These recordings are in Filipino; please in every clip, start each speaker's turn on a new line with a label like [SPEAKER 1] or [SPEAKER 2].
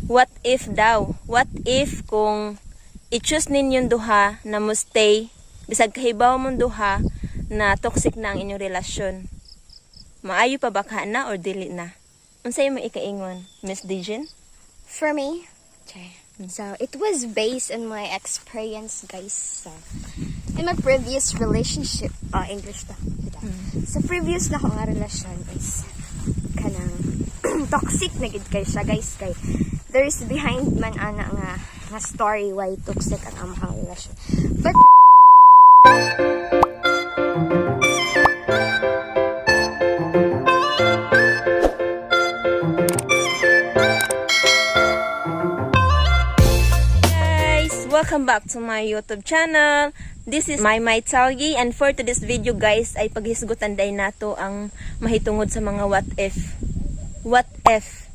[SPEAKER 1] What if daw? What if kung i-choose ninyong duha na mo stay bisag kahibaw mong duha na toxic na ang inyong relasyon? Maayo pa ba ka na or dili na? Unsay mo ikaingon, Miss Dijin?
[SPEAKER 2] For me, so it was based on my experience, guys. So, in my previous relationship, English ta. Sa previous na akong relasyon is kanang toxic na gid kay siya, guys. Kay there's behind man ana nga story why toxic ang among relasyon. But
[SPEAKER 1] welcome back to my YouTube channel. This is my Talgi, and for today's video guys ay paghisgutan day nato ang mahitungod sa mga what if. What if?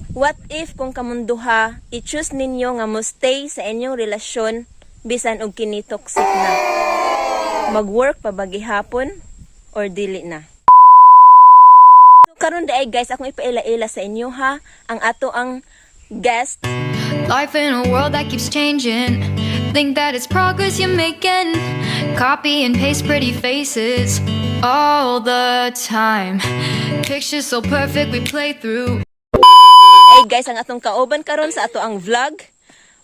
[SPEAKER 1] What if kung kamunduha i-choose ninyo nga mo stay sa inyong relasyon bisan og kini toxic na? Mag-work pa ba gihapon or dili na? So karon day guys akong ipaila-ila sa inyo ha ang ato ang guest.
[SPEAKER 3] Life in a world that keeps changing. Think that it's progress you're making. Copy and paste pretty faces all the time. Pictures so perfect we play through.
[SPEAKER 1] Hey guys, ang atong kauban karon sa ato ang vlog.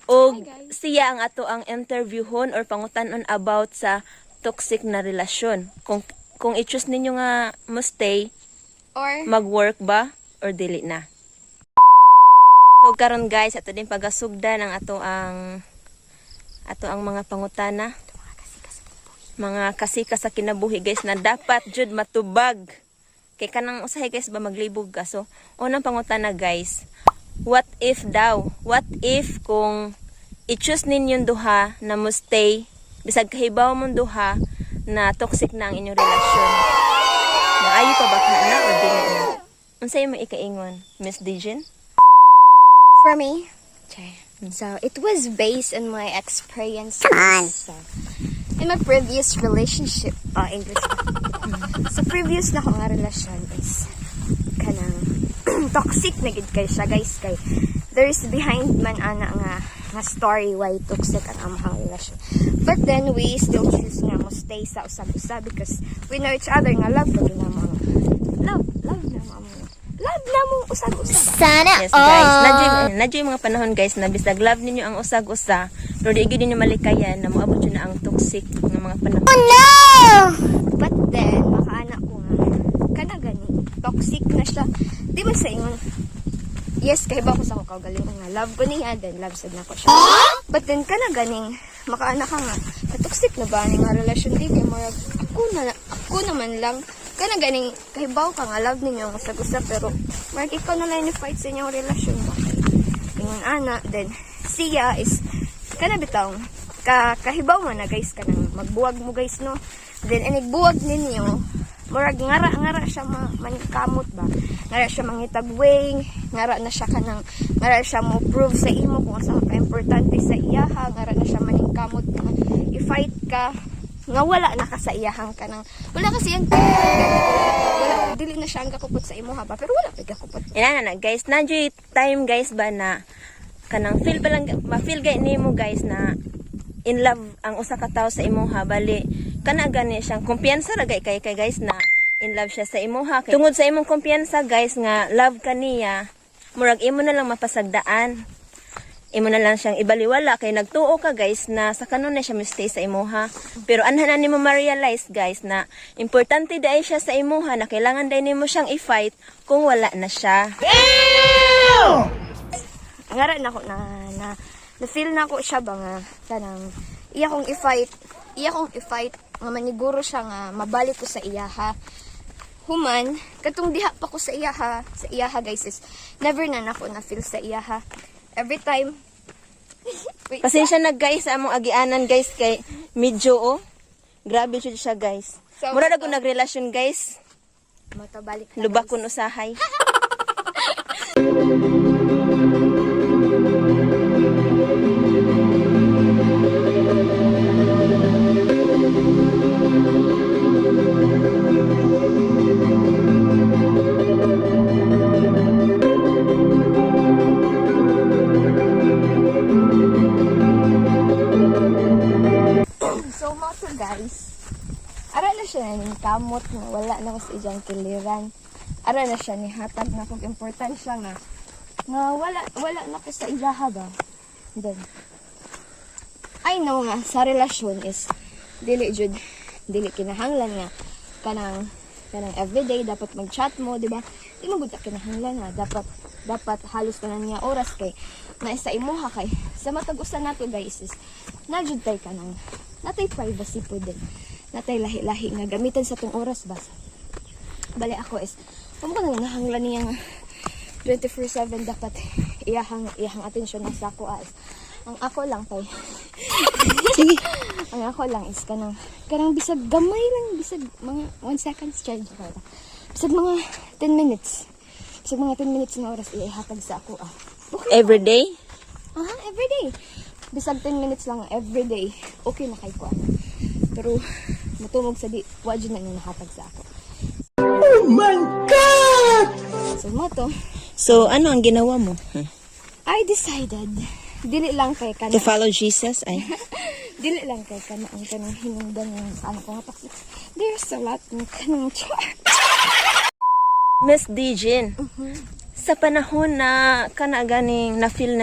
[SPEAKER 1] O siya ang ato ang interviewhon or pangutanon about sa toxic na relasyon. Kung i-choose ninyo nga mo stay
[SPEAKER 2] or
[SPEAKER 1] mag-work ba or dili na. So karon guys, ato din pagasugdan ang ato ang mga pangutana, mga kasika sa kinabuhi guys na dapat jud matubag. Kay kanang usahay guys ba maglibog ka. So unang pangutana guys, what if daw? What if kung i-choose ninyong duha na mo stay bisag kahibaw mong duha na toxic na ang inyong relasyon? Maayo pa ba ka na or dili na? Unsay mo ikaingon, Miss Dijin?
[SPEAKER 2] for me, so it was based on my experience. So, in my previous relationship, English ta. Sa previous na akong relasyon is kanang toxic na gid kay siya, guys. Kay there's behind man ana nga story why toxic ang among relasyon. But then we still choose nga mo stay sa usab-usab because we know each other nga love na mo. Love na mo usag-usa.
[SPEAKER 1] Sana yes, guys. Nadyo yung mga panahon guys na bisag love ninyo ang usag-usa, pero di gyud ninyo malikayan na moabot yun na ang toxic ng mga panahon.
[SPEAKER 2] Oh no! But then makaanak ko nga kana gani toxic na siya. Di man sa ingon. Yes, kay ba ko sa ko galing nga love ko niya, then love sad na ko siya. But then kana ganing makaanak ka nga toxic na ba ning relasyon di kay murag ako naman lang kana ganing kahibaw ka nga love ninyo ang usag-usa pero mark ikaw na lang ni-fight sa inyong relasyon ba ingon ana then siya is kana bitaw kahibaw man na guys kanang magbuwag mo guys no then inigbuwag ninyo murag ngara siya maningkamot ba ngara siya mangitag way ngara na siya kanang ngara siya mo prove sa imo kung asa ka importante sa iyaha ngara na siya maningkamot na i-fight ka nga wala na ka sa iyahang ka nang wala kasi yan wala dili na siya ang kakupot sa imo ha ba pero wala pa kakupot
[SPEAKER 1] ina na guys nadyo time guys ba na kanang feel pa lang ma-feel gay nimo guys na in love ang usa ka tawo sa imo ha bali kana gani siyang kumpiyansa ra kay guys na in love siya sa imo ha tungod sa imong kumpiyansa guys nga love kaniya murag imo na lang mapasagdaan imo na lang siyang ibaliwala kay nagtuo ka guys na sa kanon na siya mistay sa imuha pero anhan nimo ma-realize guys na importante dai siya sa imuha na kailangan dai nimo siyang i-fight kung wala na siya.
[SPEAKER 2] Ngara na ko na feel na ko siya ba nga kanang iya kong i-fight nga maniguro siya nga mabalik ko sa iyaha human katong diha pa ko sa iyaha guys is never na nako na feel sa iyaha every time.
[SPEAKER 1] Pasensya na guys sa among agianan guys kay medyo grabe siya guys.
[SPEAKER 2] So,
[SPEAKER 1] mura na ko nagrelasyon guys.
[SPEAKER 2] Matabalik na.
[SPEAKER 1] Lubak kun usahay.
[SPEAKER 2] ning kamot nga wala na ko sa iyang kiliran. Ara na siya ni hatag na kung importansya nga wala na ko sa iyaha ba. Then I know nga sa relasyon is dili kinahanglan nga kanang everyday dapat mag-chat mo, di ba? Di mo gud ta kinahanglan nga dapat halos kanan niya oras kay na sa imuha kay sa matag usa nato guys is najud tay kanang natay privacy po din. Natay lahi-lahi nga gamitan sa tong oras ba. Bali ako is kung ko nang nahanglan niya nga 24/7 dapat iyahang atensyon na sa ako as ang ako lang tay sige ang ako lang is kanang bisag gamay lang bisag mga 1 seconds charge ko bisag mga 10 minutes bisag mga 10 minutes na oras ihatag sa ako okay.
[SPEAKER 1] Everyday?
[SPEAKER 2] Everyday bisag 10 minutes lang everyday okay na kay ko pero matungog sa di wadyo na nahatag sa ako.
[SPEAKER 4] Oh my God!
[SPEAKER 2] So mo to
[SPEAKER 1] So, ano ang ginawa mo?
[SPEAKER 2] I decided dili lang kay
[SPEAKER 1] To
[SPEAKER 2] kana
[SPEAKER 1] follow Jesus? Ay.
[SPEAKER 2] dili lang kay kana ang kanang hinungdan ng ano ko nga toxic. There's a lot ng kanang char.
[SPEAKER 1] Miss Dijin, sa panahon na kana ganing na-feel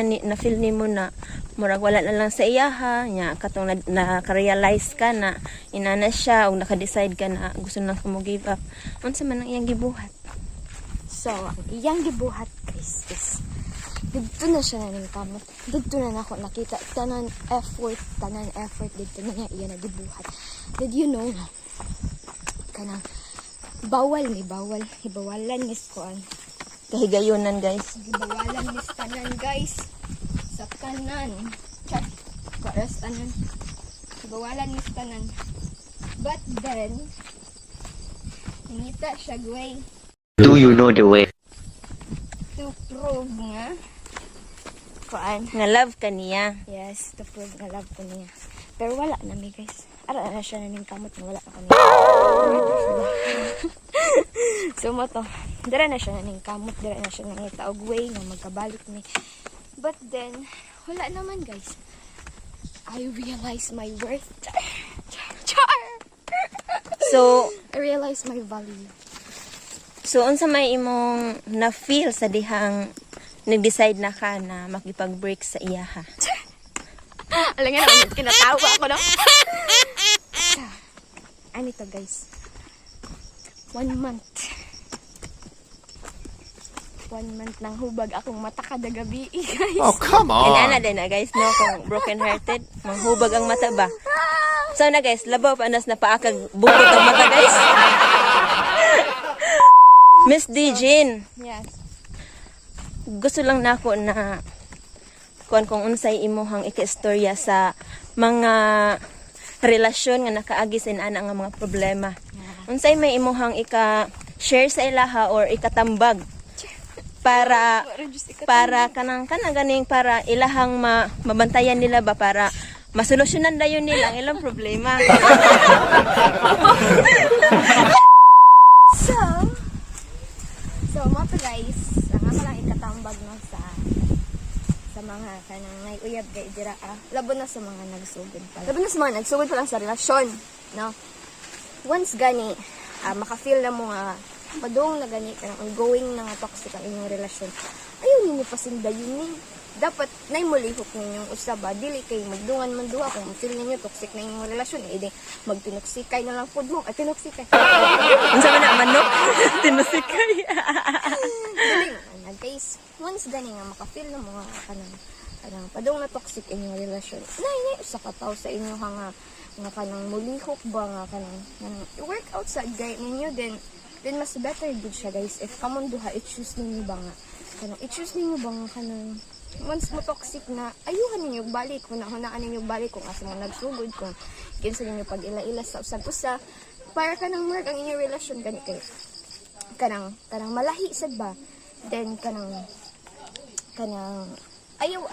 [SPEAKER 1] nimo na murag wala na lang sa iyaha, nya katong na-realize ka na inana siya o naka-decide ka na gusto na ka mo give up. Unsa man ang iyang gibuhat?
[SPEAKER 2] So, ang iyang gibuhat guys is dito na siya naning kamot. Dito na nako nakita tanan effort dito na niya iya nagibuhat. Did you know nga kanang bawalan mis koan.
[SPEAKER 1] Kahigayonan, guys.
[SPEAKER 2] Bawalan mis tanan guys. Sa kanan. Chat. Paras anan. Bawalan mis tanan. But then ngita siya gway.
[SPEAKER 4] Do you know the way?
[SPEAKER 2] To prove nga kuan.
[SPEAKER 1] Nga love ka niya.
[SPEAKER 2] Yes, to prove nga love ko niya. Pero wala na mi guys. Ara na siya naning kamot nga wala na kami. So mo to. Dira na siya naning kamot, dira na siya nang itaog way nga magkabalik ni. But then wala naman guys. I realize my worth. Char.
[SPEAKER 1] So,
[SPEAKER 2] I realize my value.
[SPEAKER 1] So, unsa may imong na-feel sa dihang nag-decide na ka na makipag-break sa iyaha?
[SPEAKER 2] Alam nga naman, kinatawa ako, no? Ano to, guys? 1 month. 1 month nang hubag akong mata kada gabi, guys.
[SPEAKER 4] Oh, come
[SPEAKER 1] And
[SPEAKER 4] on!
[SPEAKER 1] ana din na, guys, no? Kung broken-hearted, manghubag ang mata ba? So na, guys, labaw pa nas na paakag bukod ang mata, guys. Miss Dijin,
[SPEAKER 2] Yes.
[SPEAKER 1] gusto lang nako na kung unsay imuhang ika-istorya sa mga relasyon nga nakaagi sa ana nga mga problema. Unsay may imuhang ika-share sa ilaha or ikatambag para kanang ganing para ilahang mabantayan nila ba para masolusyonan dayon nila ang ilang problema.
[SPEAKER 2] So mo to guys, ang ako lang ikatambag no sa mga kanang may uyab kay dira labo na sa mga nagsugod pa. Labo na sa mga nagsugod pa lang sa relasyon, no? Once gani maka-feel na mo nga padung na gani kanang ongoing na nga toxic ang inyong relasyon. Ayaw ninyo pasindayon ni. Dapat nay mulihok ninyong usaba dili kay magdungan man duha kung feel ninyo toxic na inyong relasyon edi magtinoksikay na lang pud mo ay tinoksikay.
[SPEAKER 1] Unsa man na manok? Tinusikay.
[SPEAKER 2] Galing na guys. Once gani nga maka-feel na mga kanang padung na toxic inyong relasyon. Nay usa ka tawo sa inyo nga kanang mulihok ba nga kanang work outside guy ninyo then mas better good siya guys if kamon duha i-choose ninyo ba nga kanang i-choose ninyo ba nga kanang once mo toxic na ayuhan ninyo balik kung hunaan ninyo balik kung asa mo nagsugod kung kinsa ninyo pag ila-ila sa usag-usa para kanang work ang inyong relasyon gani kay kanang malahi sad ba then kanang ayaw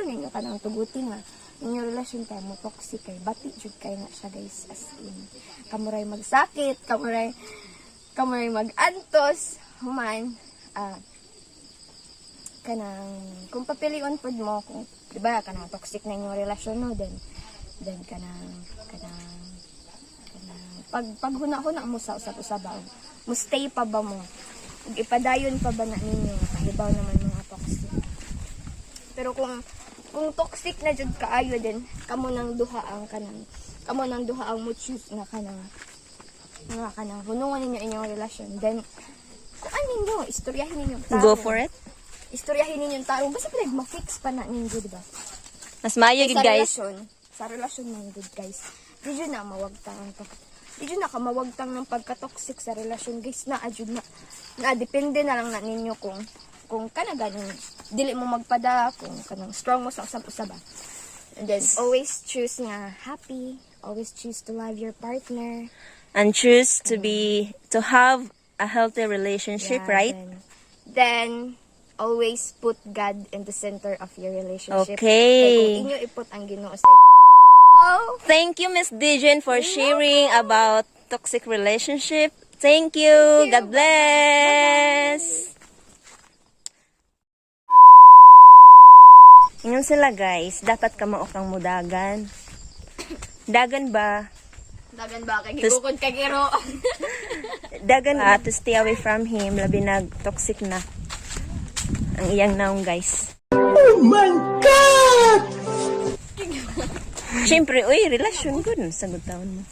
[SPEAKER 2] ninyo kanang tugutin nga inyong relasyon kay mo toxic kay bati jud kay na siya guys as in kamuray magsakit kamuray mag-antos human kanang kung papilion pod mo kung di ba kanang toxic na inyong relasyon no then kanang pag huna-huna mo sa usap-usabaw, mo stay pa ba mo? Ug ipadayon pa ba na ninyo kahibaw naman mga toxic. Pero kung toxic na jud kaayo din, kamo nang duha ang mo choose nga kanang hunungan ninyo inyong relasyon. Then kung ano ninyo, istoryahin ninyo tao.
[SPEAKER 1] Go for it.
[SPEAKER 2] Istoryahin ninyo tao. Basta pala ma-fix pa na ninyo, di ba?
[SPEAKER 1] Mas maayo gid guys.
[SPEAKER 2] Sa relasyon man good guys. Di dyan na mawagtang to. Di dyan na ka mawagtang ng pagka-toxic sa relasyon guys. Na adjud na depende na lang na ninyo kung kana ganun dili mo magpada, kung kanang strong mo sa usab-usaba. And then always choose nga happy, always choose to love your partner.
[SPEAKER 1] And choose to have a healthy relationship,
[SPEAKER 2] Yeah,
[SPEAKER 1] right?
[SPEAKER 2] Then always put God in the center of your relationship.
[SPEAKER 1] Okay.
[SPEAKER 2] Kung inyo iput ang Ginoo sa
[SPEAKER 1] Thank you, Miss Dijen, for sharing about toxic relationship. Thank you. God bless. Ingon sila guys, dapat ka maokang mudagan. Dagan ba?
[SPEAKER 2] Dagan ba kay gibukod kay giro?
[SPEAKER 1] Dagan ba to stay away from him, labi nag toxic na ang iyang naong guys.
[SPEAKER 4] Oh my God!
[SPEAKER 1] Siyempre, uy, relasyon good. Sagot taon mo.